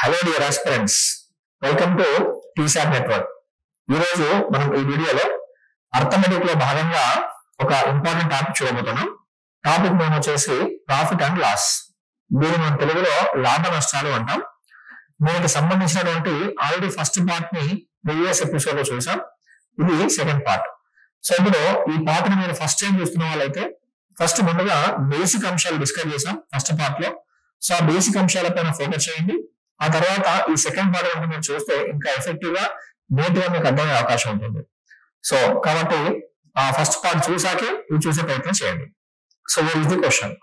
Hello dear aspirants, welcome to T-SAT network. ఈరోజు మనం ఈ వీడియోలో అర్థమెటిక్ లో భాగంగా ఒక ఇంపార్టెంట్ టాపిక్ చూడబోతున్నాం. టాపిక్ నేమ్ వచ్చేసి ప్రాఫిట్ అండ్ లాస్. దీన్ని మనం తెలుగులో లాభ నష్టాలు అంటాం. దీనికి సంబంధించినటువంటి ఆల్రెడీ ఫస్ట్ పార్ట్ ని ప్రీవియస్ ఎపిసోడ్ లో చూసాం. ఇది సెకండ్ పార్ట్. సో ఇప్పుడు ఈ పార్ట్ ని మీరు ఫస్ట్ టైం చూస్తున్న వాళ్ళైతే ఫస్ట్ ముందుగా బేసిక్ అంశాలు డిస్కస్ చేసాం ఫస్ట్ పార్ట్ లో. సో ఆ బేసిక్ అంశాలపైన ఫోకస్ చేయండి. ఆ తర్వాత ఈ సెకండ్ పార్ట్ కనుక మీరు చూస్తే ఇంకా ఎఫెక్టివ్ గా నీట్గా మీకు అర్థమయ్యే అవకాశం ఉంటుంది. సో కాబట్టి ఆ ఫస్ట్ పార్ట్ చూసాకే ఇది చూసే ప్రయత్నం చేయండి. So where is the question.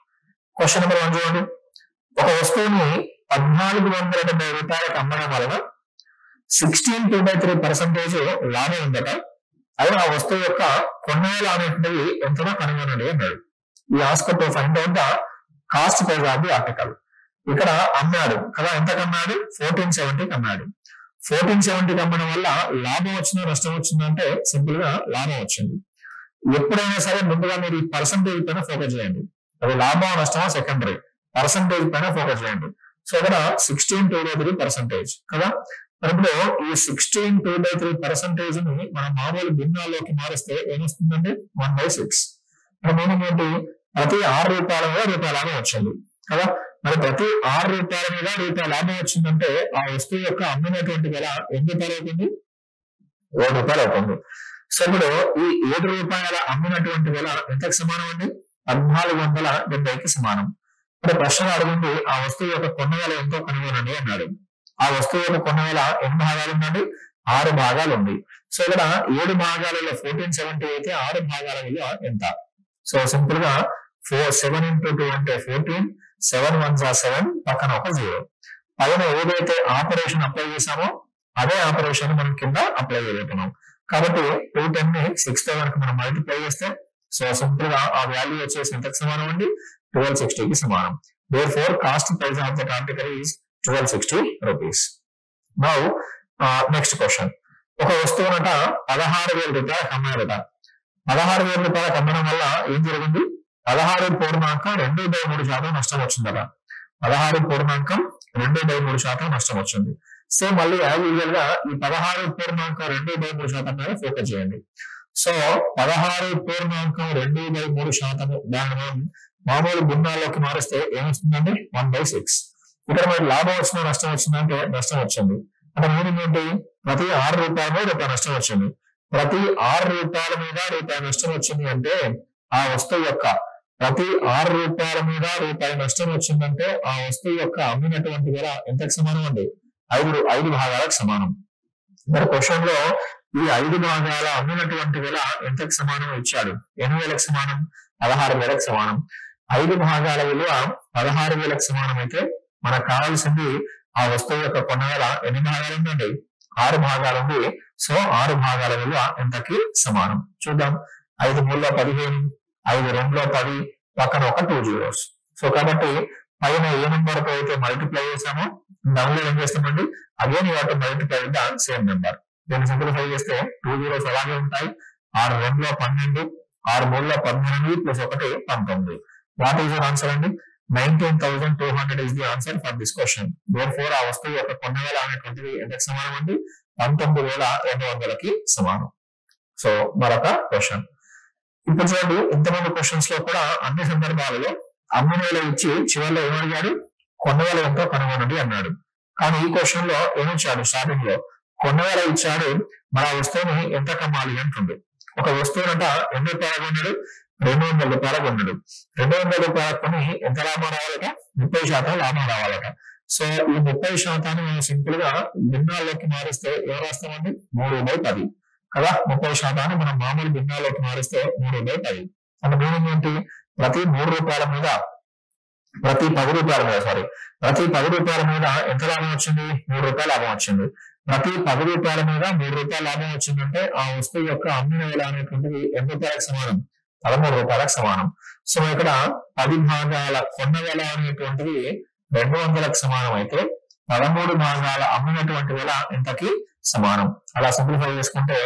Question number 1 చూడండి. ఒక వస్తువుని 1470 రూపాయలకు అమ్మడం వలన 16.3% లాభం ఉందట. అయితే ఆ వస్తువు యొక్క కొనుగోలు అనేటువంటిది ఎంతగా కనుగొనండి అన్నాడు. He asked to find out the cost price of the article. ఇక్కడ అమ్మాడు కదా, ఎంతకు అమ్మాడు? 1470కి అమ్మాడు. 1470కి అమ్మడం వల్ల లాభం వచ్చిందో నష్టం వచ్చిందంటే సింపుల్ గా లాభం వచ్చింది. ఎప్పుడైనా సరే ముందుగా మీరు ఈ పర్సంటేజ్ పైన ఫోకస్ చేయండి. అది లాభం నష్టమో సెకండరీ, పర్సంటేజ్ పైన ఫోకస్ చేయండి. సో ఇక్కడ 16.3% కదా. మరి ఇప్పుడు ఈ 16.3% ని మనం మామూలు భిన్నాల్లోకి మారిస్తే ఏమొస్తుందంటే 1/6. మీనింగ్ ఏంటి? ప్రతి 6 రూపాయల మీద రూపాయల లాభం వచ్చింది కదా. మరి ప్రతి 6 రూపాయల మీద రూపాయల లాభం వచ్చిందంటే ఆ వస్తువు యొక్క అమ్మినటువంటి వెల ఎన్ని రూపాయలు అవుతుంది? 7 రూపాయలు అవుతుంది. సో ఇప్పుడు ఈ 7 రూపాయల అమ్మినటువంటి వెల ఎంతకు సమానం అండి? 1470కి సమానం. ఇప్పుడు ప్రశ్న అడిగింది ఆ వస్తువు యొక్క కొనుగోల ఎంతో కనుగొనండి అన్నాడు. ఆ వస్తువు యొక్క కొనుగోల ఎన్ని భాగాలు ఉందండి? 6 భాగాలు ఉంది. సో ఇక్కడ 7 భాగాలలో 1470 అయితే 6 భాగాల విలువ ఎంత? సో సింపుల్ గా 7 into 2 అంటే 14, 7 1s are 7, పక్కన ఒక 0. పైన ఏదైతే ఆపరేషన్ అప్లై చేసామో అదే ఆపరేషన్ మనం కింద అప్లై చేయబోతున్నాం. కాబట్టి 210 ని 6 తో కనుక మనం మల్టిప్లై చేస్తే సో సింపుల్ గా ఆ వాల్యూ వచ్చేసి ఎంతకు సమానం అండి? 1260కి సమానం. Therefore, cost price of that article is 1260 rupees. Now, next question. ఒక వస్తువునట 16,000 రూపాయలకు అమ్మారట. 16,000 రూపాయలకు అమ్మడం వల్ల ఏం జరిగింది? 16.23% నష్టం వచ్చిందట. 16.23% నష్టం వచ్చింది. సో మళ్ళీ యాజ్ యూజువల్ గా ఈ 16.23% మీద ఫోకస్ చేయండి. సో 16.23% దాని మామూలు భిన్నాల్లోకి మారిస్తే ఏమొస్తుందండి? 1/6. ఇక్కడ మరి లాభం వచ్చిందో నష్టం వచ్చిందంటే నష్టం వచ్చింది. అంటే మీనింగ్ ఏంటి? ప్రతి 6 రూపాయల మీద రూపాయి నష్టం వచ్చింది. ప్రతి 6 రూపాయల మీద రూపాయి నష్టం వచ్చింది అంటే ఆ వస్తువు యొక్క ప్రతి 6 రూపాయల మీద రూపాయి నష్టం వచ్చిందంటే ఆ వస్తువు యొక్క అమ్మినటువంటి వెల ఎంతకు సమానం అండి? 5 భాగాలకు సమానం. మరి క్వశ్చన్ లో ఈ 5 భాగాల అమ్మినటువంటి వెల ఎంతకు సమానం ఇచ్చాడు? ఎన్ని వేలకు సమానం? 16,000కు సమానం. 5 భాగాల విలువ 16,000కు సమానం అయితే మనకు కావాల్సింది ఆ వస్తువు యొక్క కొనుగోల ఎన్ని భాగాలు ఉందండి? 6 భాగాలు ఉంది. సో 6 భాగాల విలువ ఎంతకి సమానం చూద్దాం. 5 3లో 15, 5 2లో 10, పక్కన ఒక 2 zeros. సో కాబట్టి పైన ఏ నెంబర్ తో అయితే మల్టిప్లై చేసామో డౌన్ లో ఏం చేస్తామండి? Again you have to multiply with the same number. దీన్ని సింప్లిఫై చేస్తే 2 zeros అలాగే ఉంటాయి. 6 2లో 12, 6 3లో 18 plus 1 19. What is your answer అండి? 19,200 is the answer for this question. Therefore, ఆ వస్తువు యొక్క కొనుగోలు అనేటువంటిది ఎంతకు సమానం అండి? 19,200కి సమానం. సో మరొక క్వశ్చన్. ఇప్పుడు చూడండి, ఇంతమంది క్వశ్చన్స్ లో కూడా అన్ని సందర్భాలలో అమ్మిన వేల ఇచ్చి చివరిలో ఏమడిగాడు? కొనుగోలు ఎంతో కనుగొనండి అన్నాడు. కానీ ఈ క్వశ్చన్ లో ఏమిచ్చాడు? స్టార్టింగ్ లో కొనుగోలు ఇచ్చాడు, మన వస్తువుని ఎంత కమ్మాలి అంటుంది. ఒక వస్తువునంట ఎన్ని రూపాయలు కొన్నాడు? 200 రూపాయలు కొన్నాడు. 200 రూపాయలు కొని ఎంత లాభం రావాలట? 30% లాభం రావాలట. సో ఈ 30% మనం సింపుల్ గా భిన్నాల్లోకి మారిస్తే ఏం రాస్తామండి? 3/10 కదా. 30% మనం మామూలు భిన్నాల్లోకి మారిస్తే 3/10. అంటే మీనింగ్ ఏంటి? ప్రతి 3 రూపాయల మీద ప్రతి 10 రూపాయల మీద ప్రతి 10 రూపాయల మీద ఎంత లాభం వచ్చింది? 3 రూపాయల లాభం వచ్చింది. ప్రతి 10 రూపాయల మీద 3 రూపాయల లాభం వచ్చిందంటే ఆ వస్తువు యొక్క అమ్మిన వేల అనేటువంటిది ఎన్ని రూపాయలకు సమానం? 13 రూపాయలకు సమానం. సో ఇక్కడ 10 భాగాల కొన్న వెల అనేటువంటిది 200లకు సమానం అయితే 13 భాగాల అమ్మినటువంటి వెల ఎంతకి సమానం? అలా సింప్లిఫై చేసుకుంటే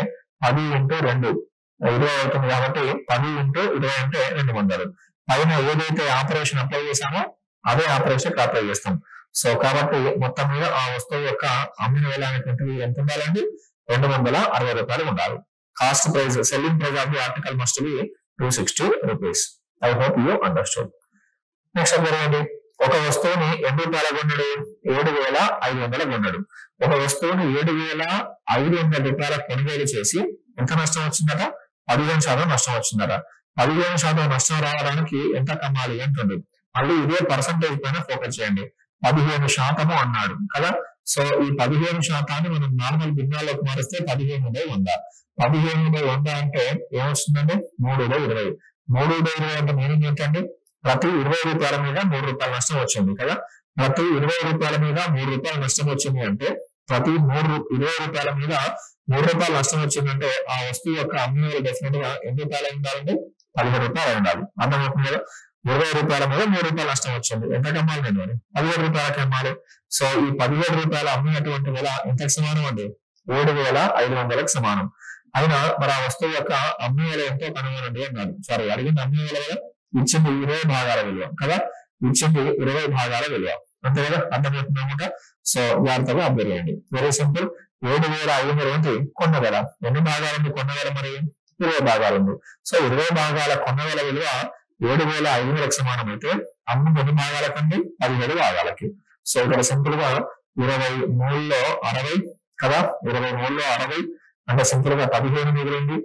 10 into 2 20 అవుతుంది. కాబట్టి 10 into 20 అంటే 200. పైన ఏదైతే ఆపరేషన్ అప్లై చేసామో అదే ఆపరేషన్ అప్లై చేస్తాం. సో కాబట్టి మొత్తం మీద ఆ వస్తువు యొక్క అమ్మిన వేల అనేటువంటిది ఎంత ఉండాలండి? 260 రూపాయలు ఉండాలి. Cost price, selling price of the article must be 260 rupees. I hope you understood. Next చూడండి, ఒక వస్తువుని ఎన్ని రూపాయల కొన్నాడు? 7,500 కొన్నాడు. ఒక వస్తువుని 7,500 రూపాయల కొనుగోలు చేసి ఎంత నష్టం వచ్చిందట? 15% నష్టం వచ్చిందట. 15% నష్టం రావడానికి ఎంత కమ్మాలి అంటుండు. మళ్ళీ ఇదే పర్సంటేజ్ పైన ఫోకస్ చేయండి. 15% అన్నాడు కదా. సో ఈ 15% మనం నార్మల్ భిన్నాల్లోకి మారిస్తే 15/100. 15/100 అంటే ఏమొస్తుందండి? 3/20. 3/20 అంటే మీనింగ్ ఏంటండి? ప్రతి 20 రూపాయల మీద 3 రూపాయల నష్టం వచ్చింది కదా. ప్రతి 20 రూపాయల మీద 3 రూపాయల నష్టం వచ్చింది అంటే ప్రతి 20 రూపాయల మీద 3 రూపాయలు నష్టం వచ్చిందంటే ఆ వస్తువు యొక్క అమ్మిన వేల డెఫినెట్ గా ఎన్ని రూపాయలు ఉండాలంటే 17 రూపాయలు ఉండాలి. అర్థమవుతుంది కదా. 20 రూపాయల మీద 3 రూపాయలు నష్టం వచ్చింది. ఎంత కమ్మాలి నేను? 17 రూపాయలకి అమ్మాలి. సో ఈ 17 రూపాయలు అమ్మినటువంటి వేల ఎంతకు సమానం అండి? 7,500కి సమానం. అయినా మరి ఆ వస్తువు యొక్క అమ్మిన వేల ఎంతో కనుగొనండి అన్నాడు. సారీ, అడిగింది అమ్మిన వేల కదా, ఇచ్చింది 20 భాగాల విలువ కదా, ఇచ్చింది 20 భాగాల విలువ అంతే కదా. అర్థమవుతుంది అనమాట. సో జాగ్రత్తగా అబ్జర్వ్ చేయండి. Very simple. 7,500 ఉంది కొన్న వేల. ఎన్ని భాగాలు ఉంది కొన్న వేల? మరి 20 భాగాలు ఉంది. సో 20 భాగాల కొన్న వేల విలువ 7,500కి సమానం అయితే అమ్ము ఎన్ని భాగాలకండి? 17 భాగాలకి. సో ఇక్కడ సింపుల్ గా 23లో 60 కదా, 23లో 60 అంటే సింపుల్ గా 15 మిగిలింది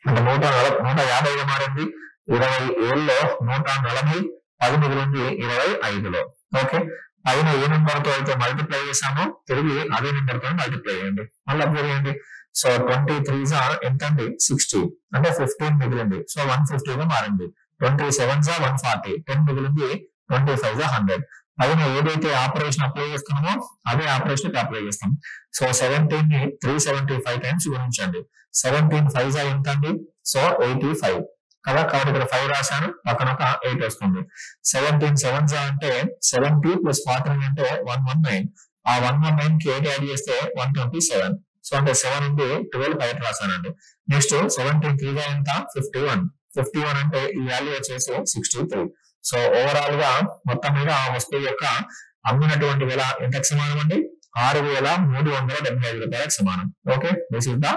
అంటే 150గా మారింది. 27లో 140, 10 మిగిలింది 25లో. ఓకే, పైన ఏ నెంబర్ తో అయితే మల్టిప్లై చేసామో తిరిగి అదే నెంబర్ తో మల్టిప్లై చేయండి. మళ్ళీ అబ్జర్వ్ చేయండి. సో 23 ఎంత అండి? 60 అంటే 15 మిగిలింది. సో 150గా మారింది. 27 140, 10 మిగిలింది. 25 100. పైన ఏదైతే ఆపరేషన్ అప్లై చేస్తున్నామో అదే ఆపరేషన్ అప్లై చేస్తాం. సో 17 ని 375 టైమ్స్ గుణించండి. 17 5 ఎంత అండి? సో 85 కదా. కాబట్టి ఇక్కడ 5 రాశాను, పక్కన ఒక 8 వస్తుంది. 17 7 అంటే 70 + 14 అంటే 119. ఆ 119 కి 8 యాడ్ చేస్తే 127. సో అంటే 7 నుండి 12 బయట రాశానండి. నెక్స్ట్ 17 3 ఎంత? 51. 51 అంటే ఈ వాల్యూ వచ్చేసి 63. సో ఓవరాల్ గా మొత్తం మీద ఆ వస్తువు యొక్క అమ్మినటువంటి వేల ఎంతకు సమానం అండి? 6,375 రూపాయలకు సమానం. Okay, this is the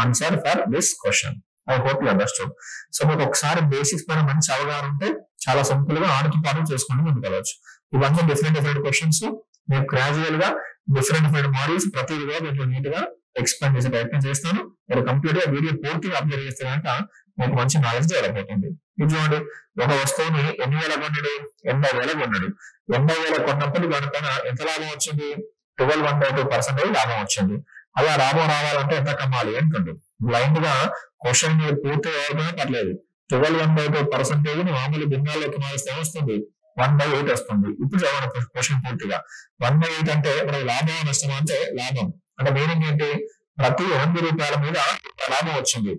answer for this question. I hope you understood. So మీకు ఒకసారి బేసిక్స్ పైన మంచి అవగాహన ఉంటే చాలా సింపుల్ గా ఆడుతూ పాటు చేసుకుంటూ ముందుకెళ్ళవచ్చు. ఇవన్నీ డిఫరెంట్ క్వశ్చన్స్ మీరు గ్రాడ్యువల్ గా డిఫరెంట్ మోడల్స్ ప్రతి వీడియో దీంట్లో నీట్ గా ఎక్స్ప్లెయిన్ చేసే ప్రయత్నం చేస్తాను. మీరు కంప్లీట్ గా వీడియో పూర్తిగా అబ్జర్వ్ చేస్తే కనుక మీకు మంచి నాలెడ్జ్ డెవలప్ అవుతుంది. ఇది చూడండి, ఒక వస్తువుని ఎన్ని వేల కొన్నాడు? 80,000 కొన్నాడు. 80,000 కొన్నప్పుడు దానిపైన ఎంత లాభం వచ్చింది? 12.2% లాభం వచ్చింది. అలా లాభం రావాలంటే ఎంత కమ్మాలి అంటుంది. బ్లైండ్ గా క్వశ్చన్ మీరు పూర్తిగా ఎవరికైనా పర్లేదు. 12.2% మామూలు భిన్నాల్లోకి మారిస్తే వస్తుంది 1/8 వస్తుంది. ఇప్పుడు చదవండి క్వశ్చన్ పూర్తిగా. 1/8 అంటే మనకి లాభం నష్టం అంటే లాభం అంటే మీనింగ్ ఏంటి? ప్రతి 8 రూపాయల మీద లాభం వచ్చింది.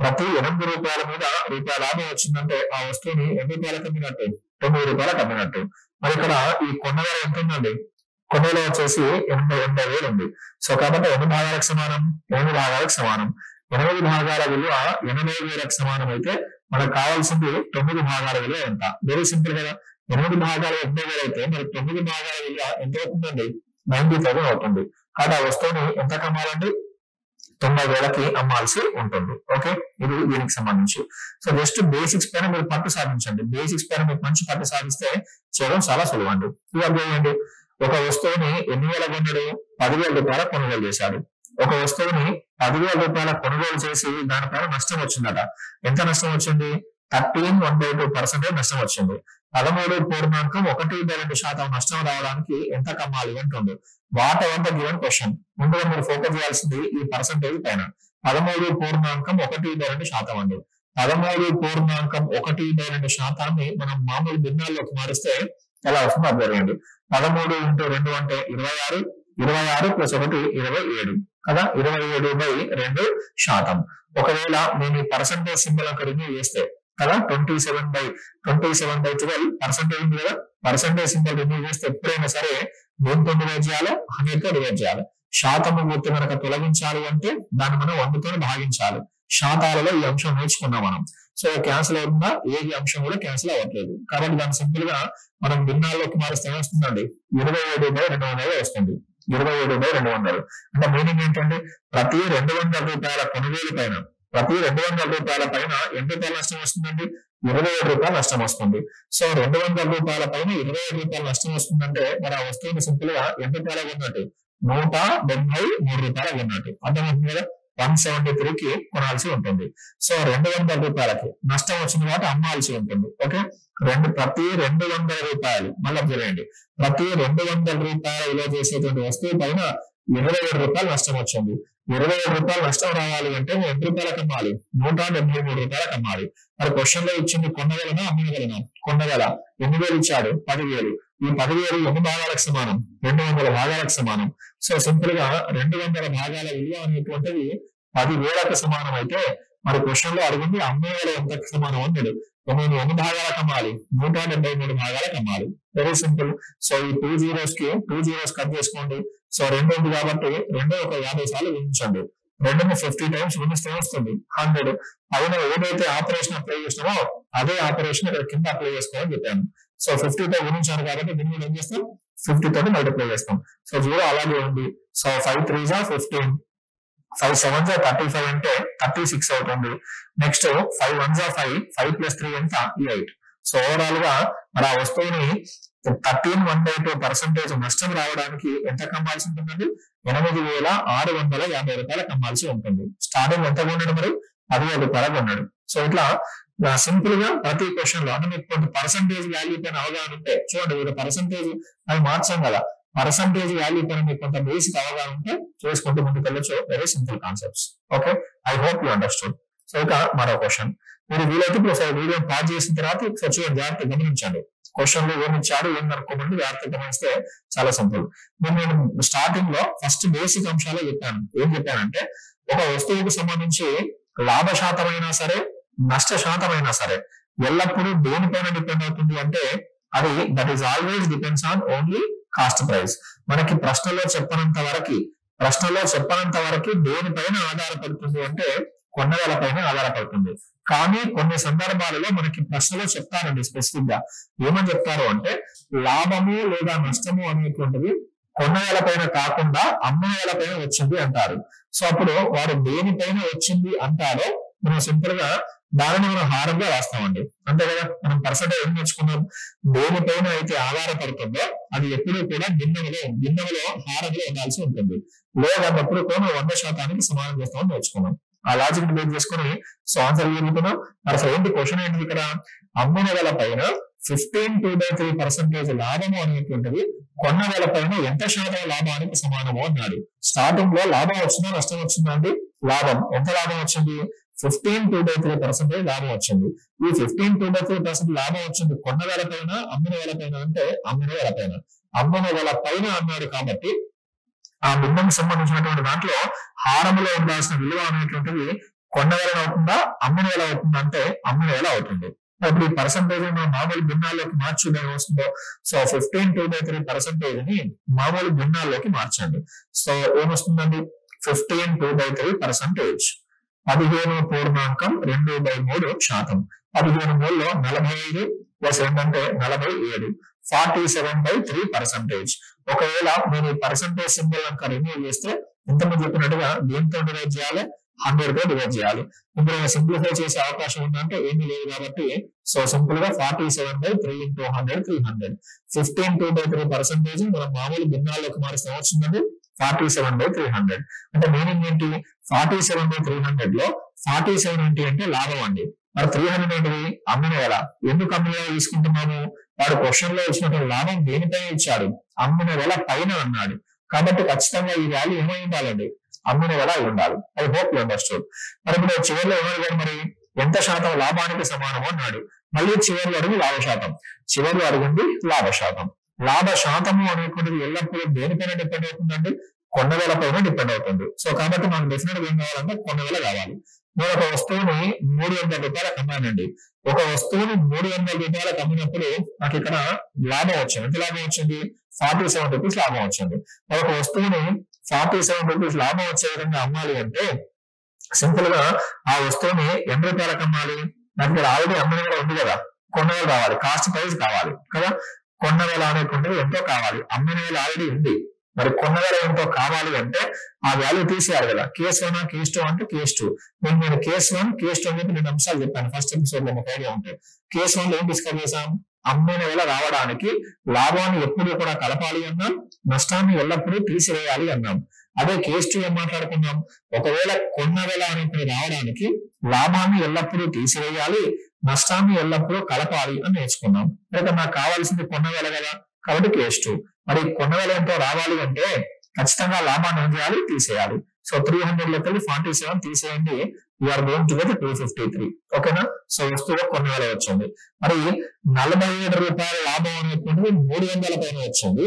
ప్రతి 8 రూపాయల మీద రూపాయల లాభం వచ్చిందంటే ఆ వస్తువుని ఎన్ని రూపాయలకు అమ్మినట్టు? 9 రూపాయలకు అమ్మినట్టు. మరి ఇక్కడ ఈ కొన్నవేల ఎంత ఉందండి? కొన్నవేల వచ్చేసి 80,000 ఉంది. సో కాబట్టి ఎన్ని భాగాలకు సమానం? 8 భాగాలకు సమానం. 8 భాగాల విలువ 80,000కు సమానం అయితే మనకు కావాల్సింది 9 భాగాల విలువ ఎంత? వెరీ సింపుల్ కదా. 8 భాగాలు 80,000 అయితే మరి 9 భాగాల విలువ ఎంత అవుతుందండి? 90,000 అవుతుంది. కాబట్టి ఆ వస్తువుని ఎంత కమ్మాలండి? 90,000కి అమ్మాల్సి ఉంటుంది. ఓకే, ఇది దీనికి సంబంధించి. సో జస్ట్ బేసిక్స్ పైన మీరు పట్టు సాధించండి. బేసిక్స్ పైన మీరు మంచి పట్టు సాధిస్తే చేయడం చాలా సులువండి. ఇవాళ చేయండి. ఒక వస్తువుని ఎన్ని వేల కొన్నాడు? 10,000 రూపాయల కొనుగోలు చేశాడు. ఒక వస్తువుని 10,000 రూపాయల కొనుగోలు చేసి దానిపైన నష్టం వచ్చిందట. ఎంత నష్టం వచ్చింది? 13.2% నష్టం వచ్చింది. 13.1% నష్టం రావడానికి ఎంత కమ్మాలి అంటుండు. What ever the given question. ముందుగా మీరు ఫోకస్ చేయాల్సింది ఈ పర్సంటేజ్ పైన. 13.1% అండి. 13.1% మనం మామూలు భిన్నాల్లోకి మారిస్తే ఎలా వస్తుందో అబ్జర్వ్ చేయండి. 13 × 2 అంటే 26, 26 + 1 27 కదా. 27/2%. ఒకవేళ నేను ఈ పర్సంటేజ్ సింబల్ అక్కడ రిమూవ్ చేస్తే కదా 27/12 పర్సంటేజ్ ఉంది కదా. పర్సంటేజ్ సింబల్ రిమూవ్ చేస్తే ఎప్పుడైనా సరే దేనితో డివైడ్ చేయాలి? 100తో డివైడ్ చేయాలి. శాతము గుర్తు కనుక తొలగించాలి అంటే దాన్ని మనం 100తో భాగించాలి. శాతాలలో ఈ అంశం నేర్చుకున్నాం మనం. సో క్యాన్సిల్ అవుతుందా, ఏ అంశం కూడా క్యాన్సిల్ అవ్వట్లేదు. కాబట్టి దాన్ని సింపుల్ గా మనం భిన్నాల్లోకి మారిస్తే ఏమొస్తుందండి, 27/200 వస్తుంది. 27/200 అంటే మీనింగ్ ఏంటంటే ప్రతి 200 రూపాయల కొనుగోలు పైన, ప్రతి 200 రూపాయల పైన ఎంత రూపాయల నష్టం వస్తుందండి, 27 రూపాయలు నష్టం వస్తుంది. సో 200 రూపాయల పైన 27 రూపాయలు నష్టం వస్తుందంటే మరి ఆ వస్తువుని సింపుల్ గా ఎంత రూపాయలు ఉన్నట్టు, 173 రూపాయలు ఉన్నట్టు. అర్థమవుతుంది కదా, 173కి కొనాల్సి ఉంటుంది. సో 200 రూపాయలకి నష్టం వచ్చిన వాటి అమ్మాల్సి ఉంటుంది. ఓకే, ప్రతి 200 రూపాయలు, మళ్ళీ చేయండి, ప్రతి 200 రూపాయలు విలువ చేసేటువంటి వస్తువు పైన 27 రూపాయలు నష్టం వచ్చింది. 27 రూపాయలు నష్టం రావాలి అంటే ఎన్ని రూపాయలకు అమ్మాలి, 173 రూపాయలకు అమ్మాలి. మరి క్వశ్చన్ లో ఇచ్చింది కొనగలనా అమ్మగలనా, కొనగల. ఎన్ని వేలు ఇచ్చాడు, 10,000. ఈ 10,000 ఎన్ని భాగాలకు సమానం, 200 భాగాలకు సమానం. సో సింపుల్ గా 200 భాగాల విలువ అనేటువంటిది 10,000కు సమానం అయితే మరి క్వశ్చన్ లో అడిగింది అమ్మేవేళ ఎంతకు సమానం అన్నాడు. నేను ఎన్ని భాగాలకు అమ్మాలి, 173 భాగాలకు అమ్మాలి. Very simple. సో ఈ 2 zeros కట్ చేసుకోండి. సో 2 ఉంది కాబట్టి 2 ఒక 50 సార్లు గుణించండి. 2ని 50 టైమ్స్ గుణిస్తే వస్తుంది 100. పైన ఏదైతే ఆపరేషన్ అప్లై చేసినామో అదే ఆపరేషన్ ఇక్కడ కింద అప్లై చేసుకోవాలని చెప్పాను. సో 50తో గుణించాను కాబట్టి దీన్ని ఏం చేస్తాం, 50 తోటి మల్టిప్లై చేస్తాం. సో 0 అలాగే ఉంది. So 5 3s are 15, 5 7s are 35 అంటే 36 అవుతుంది. నెక్స్ట్ 5 1s are 5, 5 + 3 ఎంత 8. సో ఓవరాల్ గా మరి ఆ వస్తువుని 13.1/2% నష్టం రావడానికి ఎంత కమ్మాల్సి ఉంటుందండి, 8,650 రూపాయలు కమ్మాల్సి ఉంటుంది. స్టార్టింగ్ ఎంత కొన్నాడు మరి, 10,000 రూపాయలు కొన్నాడు. సో ఇట్లా సింపుల్ గా ప్రతి క్వశ్చన్ లో అంటే మీకు కొంత పర్సంటేజ్ వాల్యూ పైన అవగాహన ఉంటే చూడండి, మీరు పర్సంటేజ్ అది మార్చాం కదా, పర్సంటేజ్ వాల్యూ పైన మీకు కొంత బేసిక్ అవగాహన ఉంటే చేసుకుంటూ ముందుకు వెళ్ళొచ్చు. Very simple concepts. Okay, I hope you understood. So ఇక మరో క్వశ్చన్, మీరు వీలైతే ఇప్పుడు వీడియో పాస్ చేసిన తర్వాత ఒకసారి చూడండి, జాగ్రత్తగా గమనించండి. క్వశ్చన్ లో ఏమి ఇచ్చాడు ఏం అనుకోమండి, జాగ్రత్తగా గమనిస్తే చాలా సింపుల్. నేను స్టార్టింగ్ లో ఫస్ట్ బేసిక్ అంశాలే చెప్పాను. ఏం చెప్పానంటే ఒక వస్తువుకు సంబంధించి లాభ శాతం అయినా సరే నష్ట శాతం అయినా సరే ఎల్లప్పుడూ దేనిపైన డిపెండ్ అవుతుంది అంటే అది that is always depends on only cost price. మనకి ప్రశ్నలో చెప్పనంత వరకు దేనిపైన ఆధారపడుతుంది అంటే కొన్నవేల పైన ఆధారపడుతుంది. కానీ కొన్ని సందర్భాలలో మనకి ప్రశ్నలో చెప్తారండి స్పెసిఫిక్ గా ఏమని చెప్తారు అంటే లాభము లేదా నష్టము అనేటువంటిది కొన్నవేల పైన కాకుండా అమ్మవేల పైన వచ్చింది అంటారు. సో అప్పుడు వారు దేనిపైన వచ్చింది అంటారో మనం సింపుల్ గా దానిని మనం హారంగా రాస్తామండి. అంతే కదా, మనం పర్సెంటేజ్ ఏం నేర్చుకున్నాం, దేనిపైన అయితే ఆధారపడుతుందో అది ఎప్పుడూ కూడా భిన్నములో హారంలో ఉండాల్సి ఉంటుంది. లేదన్నప్పుడు కూడా 100% సమానం చేస్తామని నేర్చుకున్నాం. ఆ లాజిక్ బేస్ చేసుకుని సో ఆన్సర్ జరుగుతున్నాం. మరి అసలు ఏంటి క్వశ్చన్ ఏంటి ఇక్కడ, అమ్మిన వేల పైన 15/3% లాభము అనేటువంటిది కొన్న వేల పైన ఎంత శాతం లాభానికి సమానము అన్నాడు. స్టార్టింగ్ లో లాభం వచ్చిందా నష్టం వచ్చిందా అండి, లాభం. ఎంత లాభం వచ్చింది, 15/3% లాభం వచ్చింది. ఈ 15/3% లాభం వచ్చింది కొన్న వేల పైన అమ్మిన వేల పైన అంటే అమ్మిన వేల పైన అన్నాడు. కాబట్టి ఆ భిన్నంకి సంబంధించినటువంటి దాంట్లో హారంలో ఉండాల్సిన విలువ అనేటువంటిది కొన్న వేల అవుతుందా అమ్మిన వేల అవుతుందా అంటే అమ్మిన వేల అవుతుంది. ఇప్పుడు ఈ పర్సంటేజ్ మనం మామూలు భిన్నాల్లోకి మార్చి వస్తుందో సో 15/3% ని మామూలు భిన్నాల్లోకి మార్చండి. సో ఏమొస్తుందండి, 15/3%. 15.2/3%. 15 మూలలో 45 ప్లస్ 2 అంటే 47, 47/3%. ఒకవేళ నేను ఈ పర్సంటేజ్ సింబల్ కనుక రిమూవ్ చేస్తే ఇంతకుముందు చెప్పినట్టుగా దీంతో డివైడ్ చేయాలి, 100 తో డివైడ్ చేయాలి. ఇప్పుడు సింప్లిఫై చేసే అవకాశం ఉందంటే ఏమీ లేదు కాబట్టి సో సింపుల్ గా 47/3 × 100 300. 15/3% మనం మామూలు భిన్నాల్లోకి మారిస్తే వచ్చిందండి 47/300. అంటే మీనింగ్ ఏంటి, 47/300 లో 47 ఏంటి అంటే లాభం అండి. మరి 300 ఏంటిది అమ్మిన వేల. ఎందుకు అమ్మిన వేల తీసుకుంటున్నాము, వాడు క్వశ్చన్ లో ఇచ్చినటువంటి లాభం దేనిపైన ఇచ్చాడు, అమ్మిన వేల పైన అన్నాడు. కాబట్టి ఖచ్చితంగా ఈ వాల్యూ ఏమై ఉండాలండి, అమ్మిన వేల ఉండాలి. I hope you understood. మరి ఇప్పుడు చివరిలో ఏమడిగాడు, మరి ఎంత శాతం లాభానికి సమానము అన్నాడు. మళ్ళీ చివరిలో అడిగి లాభ శాతం, చివరిలో అడిగింది లాభ శాతం. లాభ శాతము అనేటువంటిది ఎల్లప్పుడూ దేనిపైన డిపెండ్ అవుతుందండి, కొన్న వేల పైన డిపెండ్ అవుతుంది. సో కాబట్టి మనకు డెఫినెట్ గా ఏం కావాలంటే కొన్న వేల కావాలి. నేను ఒక వస్తువుని 300 రూపాయలకు అమ్మానండి. ఒక వస్తువుని 300 రూపాయలకు అమ్మినప్పుడు నాకు ఇక్కడ లాభం వచ్చింది. ఎంత లాభం వచ్చింది, 47 రూపీస్ లాభం వచ్చింది. ఒక వస్తువుని 47 రూపీస్ లాభం వచ్చే విధంగా అమ్మాలి అంటే సింపుల్ గా ఆ వస్తువుని ఎన్ని రూపాయలకు అమ్మాలి, నాకు ఇక్కడ ఆల్రెడీ అమ్మిన వేల ఉంది కదా, కొన్న వేల రావాలి, కాస్ట్ ప్రైస్ కావాలి కదా. కొన్న వేల అనేటువంటిది ఎంతో కావాలి, అమ్మిన వేల ఆల్రెడీ ఉంది, మరి కొన్న వేల ఎంతో కావాలి అంటే ఆ వాల్యూ తీసేయాలి కదా. కేస్ 1 కేస్ 2 అంటే కేస్ 2. నేను కేస్ 1 కేస్ 2 అని చెప్పి నేను అంశాలు చెప్పాను ఫస్ట్ ఎపిసోడ్ లో, ఒక ఐడియా ఉంటాయి. కేస్ 1 లో ఏం డిస్కస్ చేసాం, అమ్మిన వేల రావడానికి లాభాన్ని ఎప్పుడు కూడా కలపాలి అన్నాం, నష్టాన్ని ఎల్లప్పుడూ తీసివేయాలి అన్నాం. అదే కేస్ 2 ఏం మాట్లాడుకున్నాం, ఒకవేళ కొన్న వేల అనేది రావడానికి లాభాన్ని ఎల్లప్పుడూ తీసివేయాలి, నష్టాన్ని ఎల్లప్పుడూ కలపాలి అని నేర్చుకున్నాం. అయితే నాకు కావాల్సింది కొన్న వేల కదా, కాబట్టి కేస్ 2. మరి కొన్న వేల ఎంతో రావాలి అంటే ఖచ్చితంగా లాభాన్ని ఏం చేయాలి, తీసేయాలి. సో 300 లెక్కలు 47 తీసేయండి, యూఆర్ గోయింగ్ టు గెట్ 253. ఓకేనా. సో వస్తువుగా కొన్న వేల వచ్చింది. మరి 47 రూపాయల లాభం అనేటువంటిది 300 పైన వచ్చింది.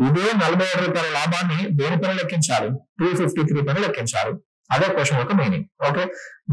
ఇదే 47 రూపాయల లాభాన్ని దేనిపైన లెక్కించాలి, 253 పైన లెక్కించాలి. అదే క్వశ్చన్ యొక్క మీనింగ్. ఓకే,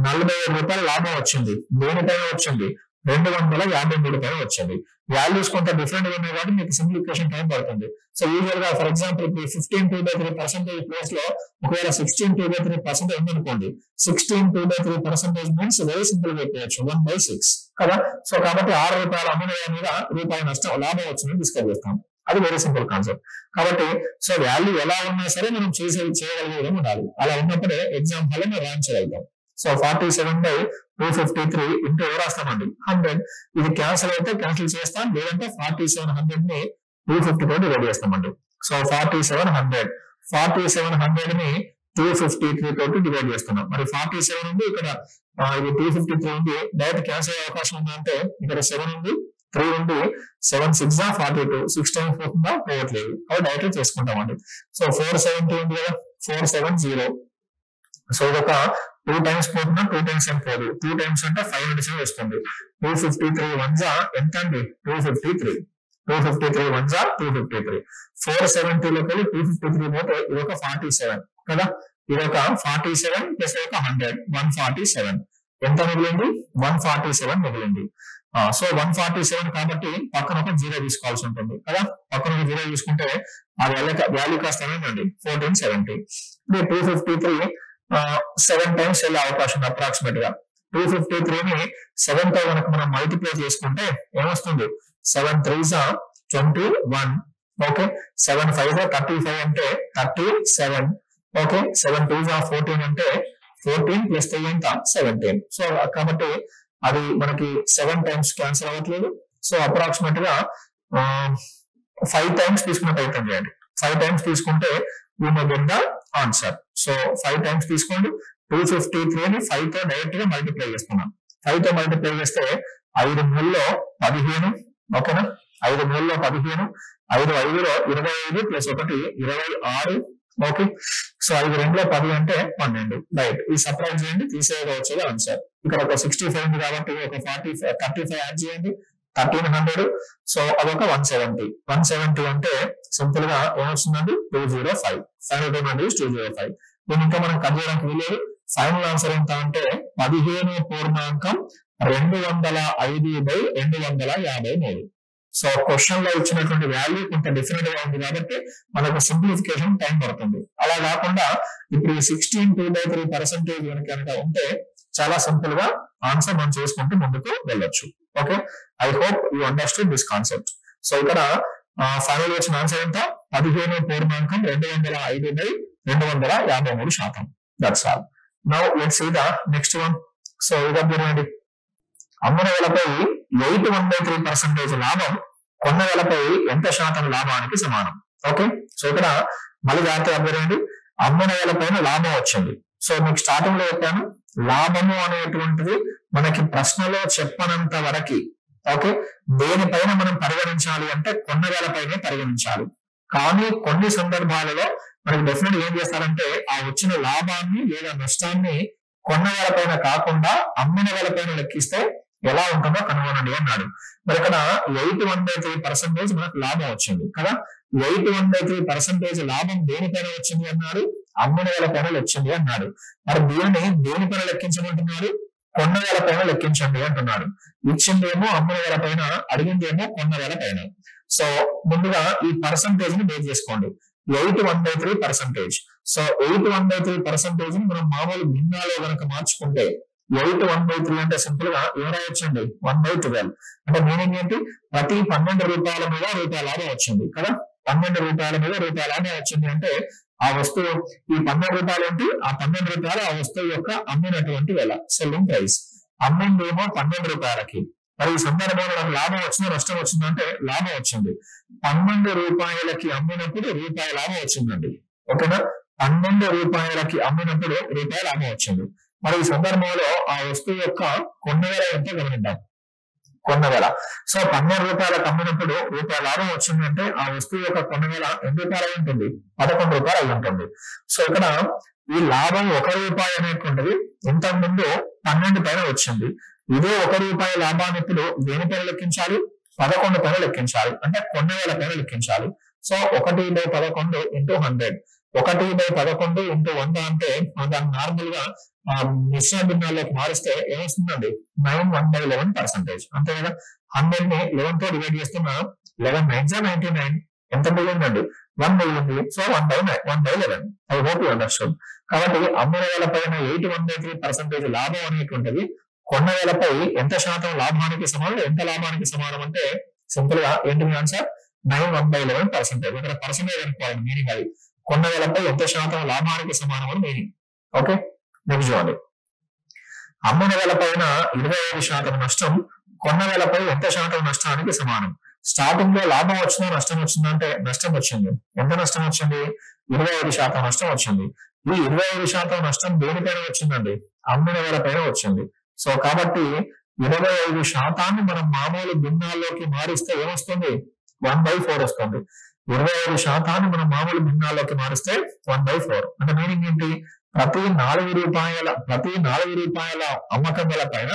47 రూపాయల లాభం వచ్చింది, దేనిపైన వచ్చింది, 253 పైన వచ్చింది. వాల్యూస్ కొంత డిఫరెంట్ గా ఉన్నాయి కాబట్టి మీకు సింప్లిఫికేషన్ టైం పడుతుంది. సో యూజువల్ గా ఫర్ ఎగ్జాంపుల్ 15.3% ప్లేస్ లో ఒకవేళ 16.3% ఉందనుకోండి, 16.3% మీన్స్ వెరీ సింపుల్ గా చెప్పవచ్చు 1/6 కదా. సో కాబట్టి 6 రూపాయల అమ్మిన వేల మీద రూపాయి నష్టం లాభం వచ్చిందని డిస్కస్ చేస్తాం. అది వెరీ సింపుల్ కాన్సెప్ట్. కాబట్టి సో వాల్యూ ఎలా ఉన్నా సరే మనం చేయగలిగే ఉండాలి. అలా ఉన్నప్పుడే ఎగ్జామ్ హాల్ మనం ర్యాంక్ చేయగలుగుతాం. సో 47/253 ఇంటూ ఎవరు రాస్తామండి 100. ఇది క్యాన్సిల్ అయితే క్యాన్సిల్ చేస్తాం, లేదంటే 4700 ని 250 తో డివైడ్ చేస్తామండి. సో 4700 ని 253 తోటి డివైడ్ చేస్తున్నాం. మరి 47 ఉంది ఇక్కడ, ఇది 253 ఉంది, డైరెక్ట్ క్యాన్సిల్ అయ్యే అవకాశం ఉందంటే ఇక్కడ 7 ఉంది, 3 ఉంది, 7 6 42, 6 టైమ్స్ పోతుందా, పోవట్లేదు, కాబట్టి డైరెక్ట్ చేసుకుంటామండి. సో 470 ఉంది కదా, 470. సో ఇదొక 2 టైమ్స్ పోతున్నా, 2 టైమ్స్ ఏం పోదు, 2 టైమ్స్ అంటే 597 వస్తుంది. 253 1 ఎంత అండి, 253. 253 1 253. 470 లోకి వెళ్ళి 253 పోతే ఇదొక 47 కదా, ఇదొక 47 ప్లస్ ఒక 100 147. ఎంత మిగిలింది, 147 మిగిలింది. సో 147 కాబట్టి పక్కన ఒక 0 తీసుకోవాల్సి ఉంటుంది కదా. పక్కన ఒక 0 తీసుకుంటే ఆ వాల్యూ కాస్త ఏమైందండి 1470. ఇప్పుడు 253 7 టైమ్స్ వెళ్ళే అవకాశం ఉంది అప్రాక్సిమేట్ గా. 253 ని 7 తో కనుక మనం మల్టిప్లై చేసుకుంటే ఏమొస్తుంది, 7 3s 21. ఓకే, 7 5s 35 అంటే 37. ఓకే, 7 2s 14 అంటే 14 ప్లస్ 3 ఎంత 17. సో కాబట్టి అది మనకి 7 టైమ్స్ క్యాన్సిల్ అవ్వట్లేదు. సో అప్రాక్సిమేట్ గా 5 టైమ్స్ తీసుకున్న ప్రయత్నం చేయండి. 5 టైమ్స్ తీసుకుంటే you may get the answer. So 5 times తీసుకోండి. 253 ని 5 తో డైరెక్ట్ గా మల్టిప్లై చేస్తున్నాం. 5 తో మల్టిప్లై చేస్తే 5 3లో 15. ఓకేనా, 5 3లో 15, 5 5లో 25 ప్లస్ 1 26. ఓకే, సో 5 2లో 10 అంటే 12. రైట్, ఈ సపరేట్ చేయండి, తీసేయగా వచ్చేది ఆన్సర్. ఇక్కడ ఒక 65 ఉంది కాబట్టి ఒక 35 యాడ్ చేయండి, 1300. సో అదొక 170. 170 అంటే సింపుల్ గా ఏమొస్తుందండి 205. Final time 205. దీన్ని ఇంకా మనం కట్ చేయడానికి వీలేదు. ఫైనల్ ఆన్సర్ ఎంత అంటే 15.205/253. సో క్వశ్చన్ లో ఇచ్చినటువంటి వాల్యూ కొంత డిఫరెంట్ గా ఉంది కాబట్టి మనకు సింప్లిఫికేషన్ టైం పడుతుంది. అలా కాకుండా ఇప్పుడు 16.2/3% కనుక ఉంటే చాలా సింపుల్ గా ఆన్సర్ మనం చేసుకుంటూ ముందుకు వెళ్ళొచ్చు. Okay, I hope you understood this concept. So ఇక్కడ ఫైనల్ వచ్చిన ఆన్సర్ ఎంత, 15.205/253%. That's all. Now let's see the next one. So ఇది చూడండి, అమ్మిన వేలపై 813% లాభం కొన్న వేలపై ఎంత శాతం లాభానికి సమానం. ఓకే, సో ఇక్కడ మళ్ళీ జాగ్రత్తగా అర్థండి, అమ్మిన వేలపైన లాభం వచ్చింది. సో మీకు స్టార్టింగ్ లో చెప్పాను, లాభము అనేటువంటిది మనకి ప్రశ్నలో చెప్పనంత వరకు ఓకే దేనిపైన మనం పరిగణించాలి అంటే కొన్న వేలపైనే పరిగణించాలి. కానీ కొన్ని సందర్భాలలో మనకి డెఫినెట్ ఏం చేస్తారంటే ఆ వచ్చిన లాభాన్ని లేదా నష్టాన్ని కొన్న వేలపైన కాకుండా అమ్మిన వేలపైన లెక్కిస్తే ఎలా ఉంటుందో కనుగొనండి అన్నాడు. మరి ఇక్కడ 813% మనకు లాభం వచ్చింది కదా. 813% లాభం దేనిపైన వచ్చింది అన్నాడు, అమ్మిన వేలపైన వచ్చింది అన్నాడు. మరి దీనిని దేనిపైన లెక్కించమంటున్నాడు, కొన్న వేలపైన లెక్కించండి అంటున్నాడు. ఇచ్చిందేమో అమ్మిన వేలపైన, అడిగిందేమో కొన్న వేలపైన. సో ముందుగా ఈ పర్సంటేజ్ ని బేస్ చేసుకోండి. 813%. సో 813% మనం మామూలు భిన్నాలో కనుక మార్చుకుంటే 8 1/3 అంటే సింపుల్ గా ఏం రాయొచ్చండి 1/12. అంటే మీనింగ్ ఏంటి, ప్రతి 12 రూపాయల మీద రూపాయల లాభం వచ్చింది కదా. 12 రూపాయల మీద రూపాయల లాభం వచ్చింది అంటే ఆ వస్తువు ఈ 12 రూపాయలు ఏంటి, ఆ 12 రూపాయలు ఆ వస్తువు యొక్క అమ్మినటువంటి వెల, సెల్లింగ్ ప్రైస్. అమ్మింది ఏమో 12 రూపాయలకి. మరి ఈ సందర్భంలో నాకు లాభం వచ్చింది నష్టం వచ్చిందంటే లాభం వచ్చింది. 12 రూపాయలకి అమ్మినప్పుడు రూపాయి లాభం వచ్చిందండి. ఓకేనా, 12 రూపాయలకి అమ్మినప్పుడు రూపాయి లాభం వచ్చింది. మరి ఈ సందర్భంలో ఆ వస్తువు యొక్క కొన్న వెల ఎంతో గమనిద్దాం. కొన్న వెల. సో 12 రూపాయలకు అమ్మినప్పుడు రూపాయి లాభం వచ్చిందంటే ఆ వస్తువు యొక్క కొన్న వెల ఎన్ని రూపాయలు అయి ఉంటుంది, 11 రూపాయలు అయి ఉంటుంది. సో ఇక్కడ ఈ లాభం 1 రూపాయి అనేటువంటిది ఇంతకు ముందు 12 పైన వచ్చింది. ఇదే 1 రూపాయి లాభాన్ని ఇప్పుడు దేని పైన లెక్కించాలి, 11 పైన లెక్కించాలి. అంటే కొన్న వేల పైన లెక్కించాలి. సో 1/11 ఇంటూ 100, 1/11 ఇంటూ 100 అంటే దాన్ని నార్మల్ గా మిశ్రమ భిన్నాల్లోకి మారిస్తే ఏమొస్తుందండి 9 1/11%. అంతే కదా. 100 ని 11 తో డివైడ్ చేస్తున్నా 11 9 99 ఎంత మిగిలిందండి 1 మిగిలింది. So 1/11. I hope you understand. కాబట్టి అమ్మిన వేల పైన 8 1/3% లాభం అనేటువంటిది కొన్న వేలపై ఎంత శాతం లాభానికి సమానం, ఎంత లాభానికి సమానం అంటే సింపుల్ గా ఏంటి ఆన్సర్ 9 1/11%. ఇక్కడ పర్సెంటేజ్ అనుకోవాలి మీనింగ్. అది కొన్న వేలపై ఎంత శాతం లాభానికి సమానం అని మీనింగ్. ఓకే, నెక్స్ట్ చూడండి. అమ్మిన వేల పైన 25% నష్టం కొన్న వేలపై ఎంత శాతం నష్టానికి సమానం. స్టార్టింగ్ లో లాభం వచ్చిందా నష్టం వచ్చిందా అంటే నష్టం వచ్చింది. ఎంత నష్టం వచ్చింది, 25% నష్టం వచ్చింది. ఈ 25% నష్టం దేనిపైన వచ్చిందండి, అమ్మిన వేల పైన వచ్చింది. సో కాబట్టి 25% మనం మామూలు భిన్నాల్లోకి మారిస్తే ఏమొస్తుంది 1/4 వస్తుంది. 25% మనం మామూలు భిన్నాల్లోకి మారిస్తే 1/4. అంటే మీనింగ్ ఏంటి, ప్రతి 4 రూపాయల అమ్మకం వేల పైన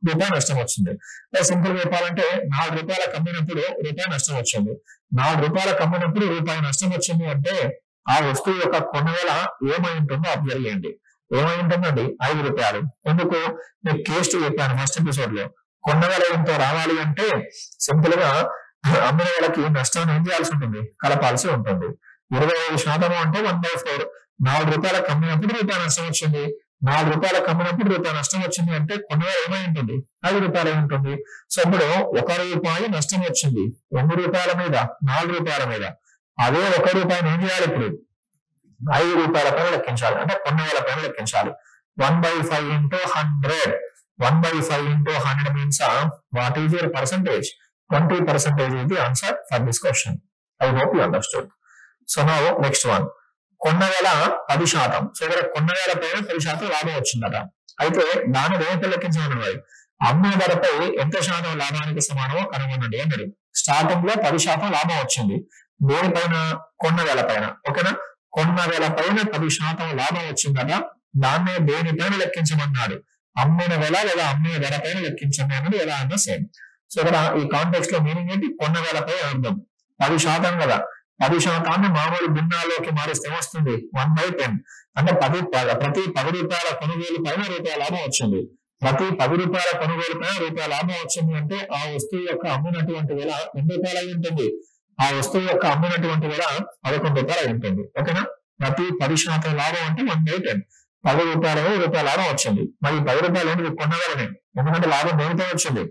రూపాయి నష్టం వచ్చింది. సింపుల్ గా చెప్పాలంటే 4 రూపాయలకు అమ్మినప్పుడు రూపాయి నష్టం వచ్చింది. 4 రూపాయలకు అమ్మినప్పుడు రూపాయి నష్టం వచ్చింది అంటే ఆ వస్తువు యొక్క కొన్న వేల ఏమై ఉంటుందో అబ్జర్వ్ చేయండి. ఏమై ఉంటుందండి 5 రూపాయలు. ఎందుకు, నేను కేస్ట్ చెప్పాను ఫస్ట్ ఎపిసోడ్ లో. కొన్న వేల ఎంతో రావాలి అంటే సింపుల్ గా అమ్మిన వేలకి నష్టాన్ని ఏం చేయాల్సి ఉంటుంది, కలపాల్సి ఉంటుంది. 25% అంటే 1/4. 4 రూపాయలకు అమ్మినప్పుడు రూపాయి నష్టం వచ్చింది. 4 రూపాయలకు అమ్మినప్పుడు రూపాయి నష్టం వచ్చింది అంటే కొన్న వేల ఏమై ఉంటుంది 5 రూపాయలు అయి ఉంటుంది. సో ఇప్పుడు 1 రూపాయి నష్టం వచ్చింది ఎన్ని రూపాయల మీద, 4 రూపాయల మీద. అదే 1 రూపాయలు ఏం చేయాలి ఇప్పుడు 5 రూపాయల పైన లెక్కించాలి. అంటే కొన్న వేల పైన లెక్కించాలి. 1/5 into 100, 1/5 into 100 means what is your percentage, 20% is the answer for this question. I hope you understood. So now next one. కొన్న వేల 10%. సో ఇక్కడ కొన్న వేల పైన 10% లాభం వచ్చిందట. అయితే దాని దేనిపై లెక్కించమన్నాడు, అమ్మిన ధరపై ఎంత శాతం లాభానికి సమానమో కనుగొనండి అన్నాడు. స్టార్టింగ్ లో 10% లాభం వచ్చింది. దేనిపైన, కొన్న వేల పైన. ఓకేనా, కొన్న వేల పైన 10% లాభం వచ్చిందట. దాన్నే దేనిపైన లెక్కించమన్నాడు, అమ్మిన వేల లేదా అమ్మిన ధర పైన లెక్కించండి అన్నది ఎలా అన్నా సేమ్. సో ఇక్కడ ఈ కాంటెక్స్ట్ లో మీనింగ్ ఏంటి, కొన్న వేలపై అర్థం 10% కదా. 10% మామూలు భిన్నాల్లోకి మారిస్తే వస్తుంది 1/10. అంటే ప్రతి 10 రూపాయల కొనుగోలు పైన రూపాయల లాభం వచ్చింది. ప్రతి 10 రూపాయల కొనుగోలు పైన రూపాయల లాభం వచ్చింది అంటే ఆ వస్తువు యొక్క అమ్మినటువంటి వేల ఎన్ని రూపాయలు అయి ఉంటుంది, ఆ వస్తువు యొక్క అమ్మినటువంటి వేల 11 రూపాయలు అయి ఉంటుంది. ఓకేనా, ప్రతి 10% లాభం అంటే 1/10. 10 రూపాయల మీద రూపాయల లాభం వచ్చింది. మరి 10 రూపాయలు ఏంటి కొన్న వేలనే, ఎందుకంటే లాభం దేనిపై వచ్చింది,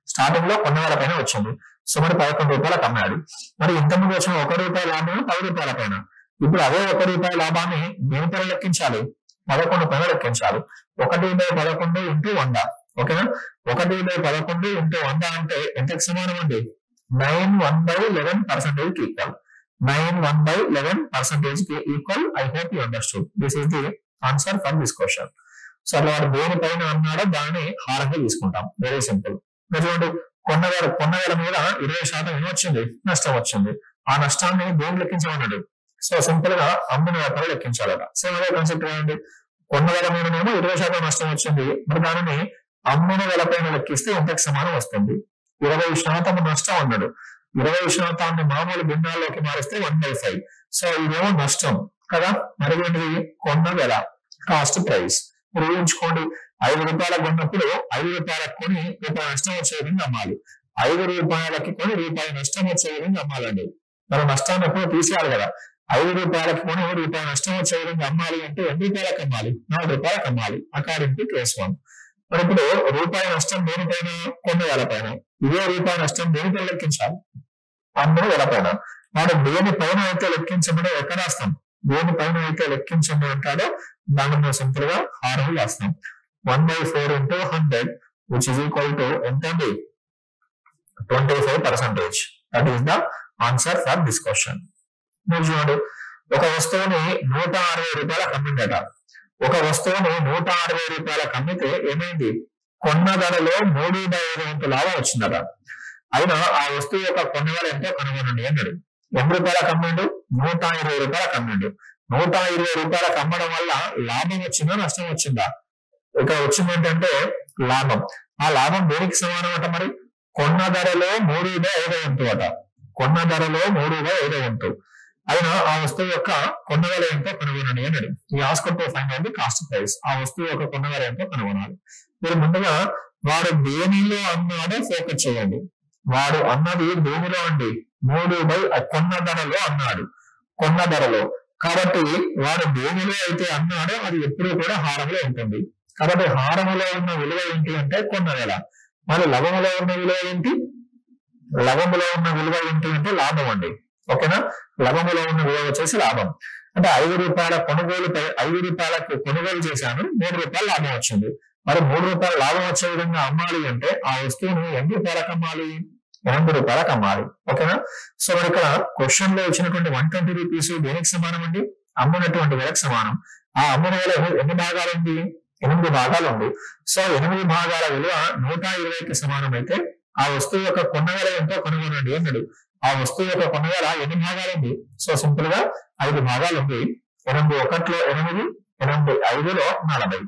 స్టార్టింగ్ లో కొన్న వేల పైన వచ్చింది. సో మరి 11 రూపాయలకు అమ్మాడు. మరి ఇంతకుముందు వచ్చిన 1 రూపాయల లాభం 10 రూపాయల పైన. ఇప్పుడు అదే 1 రూపాయల లాభాన్ని దేని పైన లెక్కించాలి, 11 పైన లెక్కించాలి. 1/11 ఇంటూ 100. ఓకేనా, 1/11 ఇంటూ 100 అంటే ఎంతకు సమానం అండి, 9 1/11% equal. 9 1/11% equal. I hope you understood. This is the answer for this question. So అలా వాడు దేని పైన అన్నాడో దాన్ని హారంగా తీసుకుంటాం. Very simple. చూడండి, కొన్న వేల మీద 20% ఏమొచ్చింది, నష్టం వచ్చింది. ఆ నష్టాన్ని దేని లెక్కించమన్నాడు, సో సింపుల్ గా అమ్మిన వేల పైన లెక్కించాలట. సేమ్ అదే కాన్సెప్ట్ ఏమండి, కొన్న వేల మీదనేమో 20% నష్టం వచ్చింది. మరి దానిని అమ్మిన వేల పైన లెక్కిస్తే ఎంతకు సమానం వస్తుంది, 20% నష్టం అన్నాడు. 20% మామూలు భిన్నాల్లోకి మారిస్తే 1/5. సో ఇదేమో నష్టం కదా. మరి ఏంటిది, కొన్న వేల, కాస్ట్ ప్రైస్. మీరు ఊహించుకోండి, 5 రూపాయలకు కొన్నప్పుడు 5 రూపాయలకు కొని రూపాయి నష్టం వచ్చే విధంగా అమ్మాలి. 5 రూపాయలకి కొని రూపాయి నష్టం వచ్చే విధంగా అమ్మాలండి. మనం నష్టాన్ని ఎప్పుడో తీసేయాలి కదా. 5 రూపాయలకు కొని రూపాయి నష్టం వచ్చే విధంగా అమ్మాలి అంటే ఎన్ని రూపాయలకు అమ్మాలి? 4 రూపాయలకు అమ్మాలి అకార్డింగ్ టు కేస్ 1. మరి ఇప్పుడు రూపాయి నష్టం దేనిపైన? కొన్ని వేల పైన. ఇదే రూపాయి నష్టం దేనిపైన లెక్కించాలి? 100 వేల పైన. వాడు దేనిపైన అయితే లెక్కించబడే ఎక్కడ రాస్తాం? దేనిపైన అయితే లెక్కించబడి ఉంటాడో దాన్ని మనం సింపుల్ గా హారం రాస్తాం. 1/4 into 100 which is equal to ఎంత అండి? 25%. That is the answer for this question. మీరు చూడండి, ఒక వస్తువుని 160 రూపాయలకు అమ్మిందట. ఒక వస్తువుని 160 రూపాయలకు అమ్మితే ఏమైంది? కొన్న ధరలో 3/5 వంతు లాభం వచ్చిందట. అయినా ఆ వస్తువు యొక్క కొన్న ధర ఎంతో కనుగొనండి అన్నాడు. ఎన్ని రూపాయలకు అమ్మిండు? 120 రూపాయలకు అమ్మిండు. 120 రూపాయలకు అమ్మడం వల్ల లాభం వచ్చిందా నష్టం వచ్చిందా? ఇక్కడ వచ్చింది ఏంటంటే లాభం. ఆ లాభం దేనికి సమానం అట? మరి కొన్న ధరలో 3/5 వంతు అట. కొన్న ధరలో 3/5 వంతు. అయినా ఆ వస్తువు యొక్క కొన్న ధర ఎంతో కనుగొనండి అన్నాడు. He asked to find out the cost price. ఆ వస్తువు యొక్క కొన్న ధర ఎంతో కనుగొనాలి. మీరు ముందుగా వాడు దేనిలో అన్నాడో ఫోకస్ చేయండి. వాడు అన్నది దేనిలో అండి? 3/5 కొన్న ధరలో అన్నాడు. కొన్న ధరలో కాబట్టి వాడు దేనిలో అయితే అన్నాడో అది ఎప్పుడూ కూడా హారంలో ఉంటుంది. కాబట్టి హారములో ఉన్న విలువ ఏంటి అంటే కొన్న ధర. మరి లవములో ఉన్న విలువ ఏంటి? లవములో ఉన్న విలువ ఏంటి అంటే లాభం అండి. ఓకేనా? లవములో ఉన్న విలువ వచ్చేసి లాభం. అంటే 5 రూపాయల కొనుగోలుపై 5 రూపాయలకు కొనుగోలు చేశాను, 3 రూపాయలు లాభం వచ్చింది. మరి 3 రూపాయలు లాభం వచ్చే విధంగా అమ్మాలి అంటే ఆ వస్తువుని ఎన్ని రూపాయలకు అమ్మాలి? 8 రూపాయలకు అమ్మాలి. ఓకేనా? సో మరి ఇక్కడ క్వశ్చన్ లో వచ్చినటువంటి 120 రూపీస్ దేనికి సమానం అండి? అమ్మినటువంటి వేలకు సమానం. ఆ అమ్మిన వేల ఎన్ని భాగాలు ఉంది? 8 భాగాలు ఉంది. సో 8 భాగాల విలువ 120కి సమానం అయితే ఆ వస్తువు యొక్క కొన్న వేల ఎంతో కనుగొనండి అన్నాడు. ఆ వస్తువు యొక్క కొన్న వేల ఎన్ని భాగాలు ఉంది? సో సింపుల్ గా 5 భాగాలు ఉంది. 8 1లో 8, 8 5లో 40.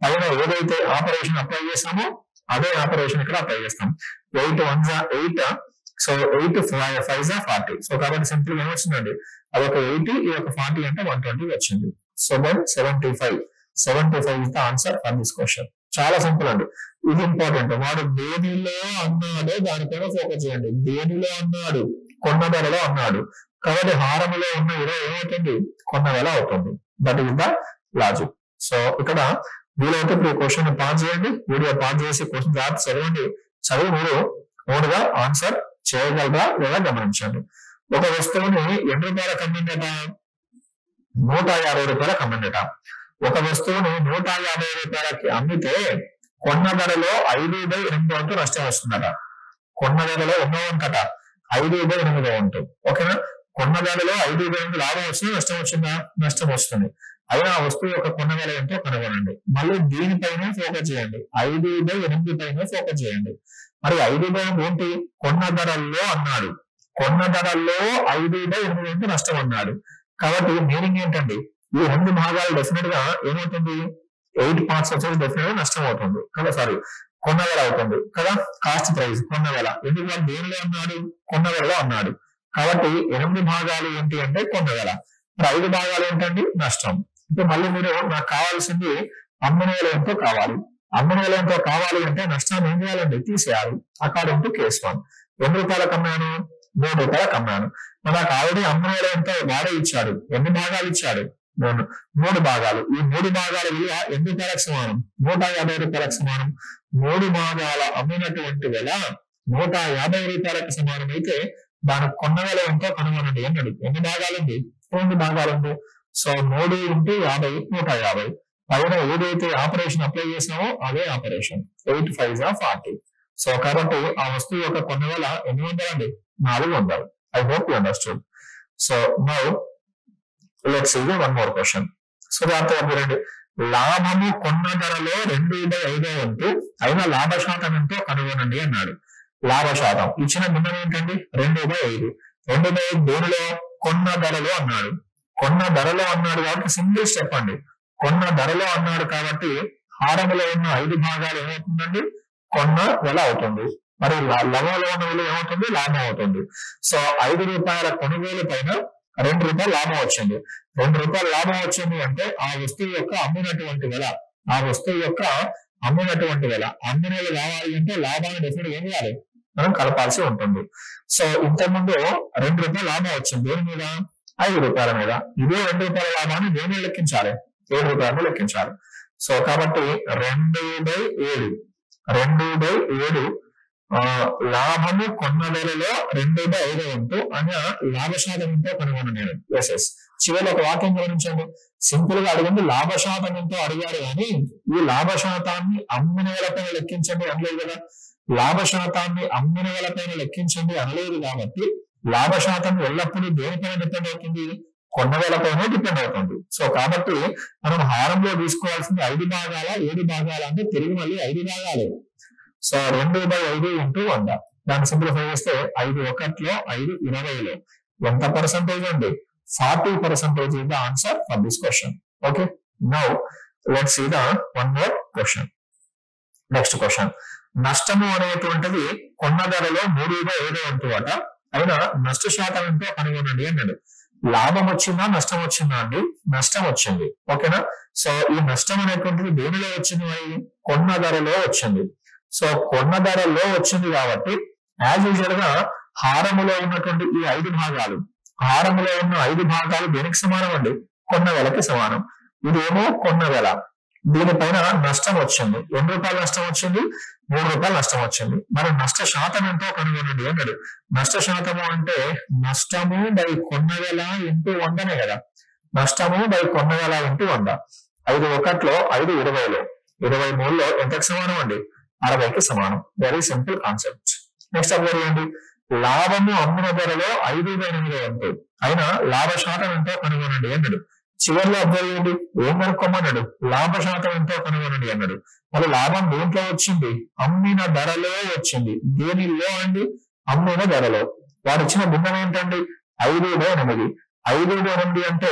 పైన ఏదైతే ఆపరేషన్ అప్లై చేస్తామో అదే ఆపరేషన్ ఇక్కడ అప్లై చేస్తాం. 8 1 8. సో 8 5 40. సో కాబట్టి సింపుల్ గా ఏమొచ్చిందండి? అదొక 80, ఈ యొక్క 40 అంటే 120 వచ్చింది. So then 75 is the answer for this question. చాలా సింపుల్ అండి. ఇది ఇంపార్టెంట్. వాడు దేనిలో అన్నాడో దానిపైన ఫోకస్ చేయండి. దేనిలో అన్నాడు? కొన్న ధరలో అన్నాడు. కాబట్టి హారములో ఉన్న విలువ ఏమవుతుంది? కొన్న వేల అవుతుంది. That is the logic. So ఇక్కడ వీలైతే ఇప్పుడు క్వశ్చన్ పాస్ చేయండి. వీడియో పాస్ చేసి క్వశ్చన్ జాగ్రత్త చదవండి. చదివి మీరు ఓన్గా ఆన్సర్ చేయగలరా లేదా గమనించండి. ఒక వస్తువుని ఎన్ని రూపాయలకు అమ్మిందట? 150 రూపాయలకు అమ్మిందట. ఒక వస్తువుని 150 రూపాయలకి అమ్మితే కొన్న ధరలో 5/8 వంతు నష్టం వస్తుందట. కొన్న ధరలో ఎన్నో వంతట? 5/8 వంతు. ఓకేనా? కొన్న ధరలో 5/8 లాభం వచ్చింది, నష్టం వచ్చిందా? నష్టం వస్తుంది. అయినా ఆ వస్తువు యొక్క కొన్న ధర ఎంతో కనుగొనండి. మళ్ళీ దీనిపైనే ఫోకస్ చేయండి. 5/8 పైన ఫోకస్ చేయండి. మరి 5/8 ఏంటి? కొన్న ధరల్లో అన్నాడు. కొన్న ధరల్లో 5/8 వంతు నష్టం అన్నాడు. కాబట్టి మీనింగ్ ఏంటండి? ఈ 8 భాగాలు డెఫినెట్ గా ఏమవుతుంది? 8 పార్ట్స్ వచ్చేసి డెఫినెట్ గా నష్టం అవుతుంది కదా. సారీ, కొన్న వేల అవుతుంది కదా. కాస్ట్ ప్రైస్ కొన్న వేల. ఎందుకు వాళ్ళు దేనిలో అన్నాడు? కొన్న వేలలో అన్నాడు. కాబట్టి 8 భాగాలు ఏంటి అంటే కొన్న వేల. మరి 5 భాగాలు ఏంటండి? నష్టం. ఇప్పుడు మళ్ళీ మీరు నాకు కావాల్సింది అమ్మిన వేల ఎంతో కావాలి. అమ్మిన వేల ఎంతో కావాలి అంటే నష్టాన్ని ఏం చేయాలండి? తీసేయాలి. According to case 1. ఎన్ని రూపాయలకు అమ్మాను? 3 రూపాయలకు అమ్మాను. నాకు ఆల్రెడీ అమ్మిన వేల ఎంతో వాడే ఇచ్చాడు. ఎన్ని భాగాలు ఇచ్చాడు? 3 భాగాలు. ఈ 3 భాగాల విలువ ఎన్ని రూపాయలకు సమానం? 150 రూపాయలకు సమానం. 3 భాగాల అమ్మినటువంటి వేల 150 రూపాయలకు సమానం అయితే దాని కొన్న వేల ఎంతో కనుగొనండి అన్నాడు. ఎన్ని భాగాలు ఉంది? 2 భాగాలు ఉంది. సో 3 × 50 150. పైన ఏదైతే ఆపరేషన్ అప్లై చేసామో అదే ఆపరేషన్. 8 5 40. సో కాబట్టి ఆ వస్తువు యొక్క కొన్న వేల ఎన్ని వందలండి? 400. I hope you understood. So now let's see one more question. So దాంతో చూడండి, లాభము కొన్న ధరలో 2/5 వంతు అయినా లాభ శాతం ఎంతో కనుగొనండి అన్నాడు. లాభ శాతం ఇచ్చిన భిన్నం ఏంటండి? 2/5. 2/5 దేనిలో? కొన్న ధరలో అన్నాడు. కొన్న ధరలో అన్నాడు కాబట్టి సింగిల్ స్టెప్ అండి. కొన్న ధరలో అన్నాడు కాబట్టి హారములో ఉన్న 5 భాగాలు ఏమవుతుందండి? కొన్న వెల అవుతుంది. మరి లవంలో ఉన్న విలువ ఏమవుతుంది? లాభం అవుతుంది. సో 5 రూపాయల కొనుగోలు పైన 2 రూపాయలు లాభం వచ్చింది. 2 రూపాయలు లాభం వచ్చింది అంటే ఆ వస్తువు యొక్క అమ్మినటువంటి వెల, ఆ వస్తువు యొక్క అమ్మినటువంటి వెల, అమ్మిన వేల రావాలి అంటే లాభాన్ని డెఫినెట్ ఏం చేయాలి? మనం కలపాల్సి ఉంటుంది. సో ఇంతకుముందు 2 రూపాయలు లాభం వచ్చింది. దేని మీద? రూపాయల మీద. ఇదే రూపాయల లాభాన్ని దేని లెక్కించాలి? రూపాయలు లెక్కించాలి. సో కాబట్టి 2/7 లాభము కొన్న ధరలో 2/5 వంతు అని లాభ శాతం ఎంతో కనుగొను నేను. చివరి ఒక వాక్యం గమనించండి. సింపుల్ గా అడిగింది లాభ శాతం ఎంతో అడిగారు కానీ ఈ లాభ శాతాన్ని అమ్మిన వేలపైన లెక్కించండి అనలేదు కదా. లాభ శాతాన్ని అమ్మిన వేలపైన లెక్కించండి అనలేదు కాబట్టి లాభ శాతం ఎల్లప్పుడూ దేనిపైన డిపెండ్ అవుతుంది? కొన్న వేలపైన డిపెండ్ అవుతుంది. సో కాబట్టి మనం హారంలో తీసుకోవాల్సింది 5 భాగాల 7 భాగాల అంటే తిరిగి మళ్ళీ 5 భాగాలే. సో 2/5 × 100 దాన్ని సింప్లిఫై చేస్తే 5 1లో 5 20లో ఎంత పర్సెంటేజ్ అండి? 40% is the answer for this question. Okay, now let's see the one more question. Next question. నష్టము అనేటువంటిది కొన్న ధరలో 3/5 వంతు అట. అయినా నష్ట శాతం ఎంతో కనుగొనండి అన్నాడు. లాభం వచ్చిందా నష్టం వచ్చిందా అండి? నష్టం వచ్చింది. ఓకేనా. సో ఈ నష్టం అనేటువంటిది దేనిలో వచ్చింది? కొన్న ధరలో వచ్చింది. సో కొన్న ధరలో వచ్చింది కాబట్టి యాజ్ యూజువల్ గా హారములో ఉన్నటువంటి ఈ 5 భాగాలు, హారములో ఉన్న 5 భాగాలు దేనికి సమానం అండి? కొన్న వేలకి సమానం. ఇదేమో కొన్న వేల, దీనిపైన నష్టం వచ్చింది. ఎన్ని రూపాయలు నష్టం వచ్చింది? 3 రూపాయలు నష్టం వచ్చింది. మరి నష్ట శాతం ఎంతో కనుగొనండి అన్నాడు. నష్ట శాతము అంటే నష్టము బై కొన్న వేల ఇంటూ 100నే కదా. నష్టము బై కొన్న వేల ఇంటూ 100. 5 1లో 5 20లో 23లో ఎంతకు సమానం అండి? 60కి సమానం. Very simple concept. Next observe చేయండి. లాభము అమ్మిన ధరలో 5/8 వంతు అయినా లాభ శాతం ఎంతో కనుగొనండి అన్నాడు. చివరిలో అబ్జర్వ్ చేయండి. ఏం కనుక్కోమన్నాడు? లాభ శాతం ఎంతో కనుగొనండి అన్నాడు. మరి లాభం దేంట్లో వచ్చింది? అమ్మిన ధరలో వచ్చింది. దేనిలో అండి? అమ్మిన ధరలో. వాడు ఇచ్చిన భిన్నం ఏంటండి? 5/8. 5/8 అంటే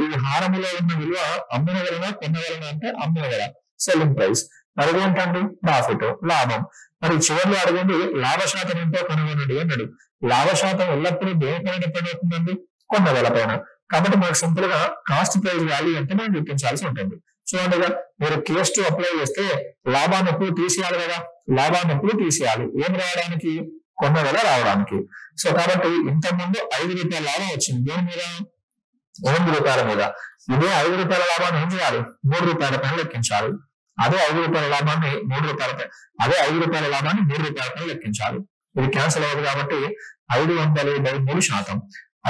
ఈ హారములో ఉన్న విలువ అమ్మిన వలన కొన్న వలన అంటే అమ్మిన ధర, సెల్లింగ్ ప్రైస్. మరి ఏంటండి? ప్రాఫిట్, లాభం. మరి చివరిలో అడిగింది లాభ శాతం ఎంతో కనుగొనండి అన్నాడు. లాభ శాతం ఎల్లప్పుడూ దేనిపైన డిపెండ్ అవుతుందండి? కొన్న వేల పైన. కాబట్టి మనకు సింపుల్ గా కాస్ట్ ప్రైస్ వాల్యూ అంటే మనం గుర్తించాల్సి ఉంటుంది. చూడండి, మీరు కేస్ 2 అప్లై చేస్తే లాభాన్ని ఎప్పుడు తీసేయాలి కదా. లాభాన్ని ఎప్పుడు తీసేయాలి? ఏం రావడానికి? కొన్న వేల రావడానికి. సో కాబట్టి ఇంతకుముందు 5 రూపాయల లాభం వచ్చింది. దేని మీద? 8 రూపాయల మీద. ఇదే 5 రూపాయల లాభాన్ని ఏం చేయాలి? 3 రూపాయల పైన లెక్కించాలి. అదే 5 రూపాయల లాభాన్ని 3 రూపాయల పైన 3 రూపాయల పైన లెక్కించాలి. ఇది క్యాన్సిల్ అవ్వదు కాబట్టి 500/3%.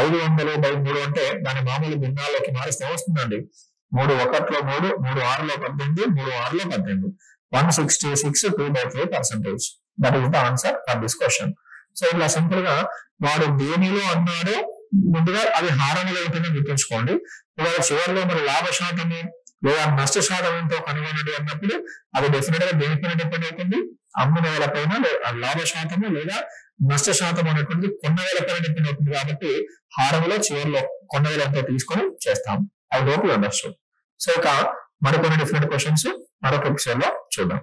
500/3 అంటే దాని మామూలు భిన్నాల్లోకి మారిస్తే వస్తుందండి. 3 1లో 3, 3 6లో 18, 3 6లో 18. 166 2/3%. That is the answer for this question. So ఇట్లా సింపుల్ గా వాడు దేనిలో అన్నాడో ముందుగా అది హారంలో ఉంటుందో గుర్తుంచుకోండి. ఇవాళ చివరిలో మరి లాభ శాతము లేదా నష్ట శాతం ఎంతో కనుగొనండి అన్నప్పుడు అది డెఫినెట్ గా దేనిపైన డిపెండ్ అవుతుంది? అమ్మిన వేల పైన లాభ శాతము లేదా నష్ట శాతం అనేటువంటి కొన్న వేల పైన డిపెండ్ అవుతుంది. కాబట్టి హారంలో చివరిలో కొన్న వేల ఎంతో తీసుకొని చేస్తాం. I hope you understand. So ఇక మరికొన్ని డిఫరెంట్ క్వశ్చన్స్ మరొక ఎపిసోడ్ లో చూద్దాం.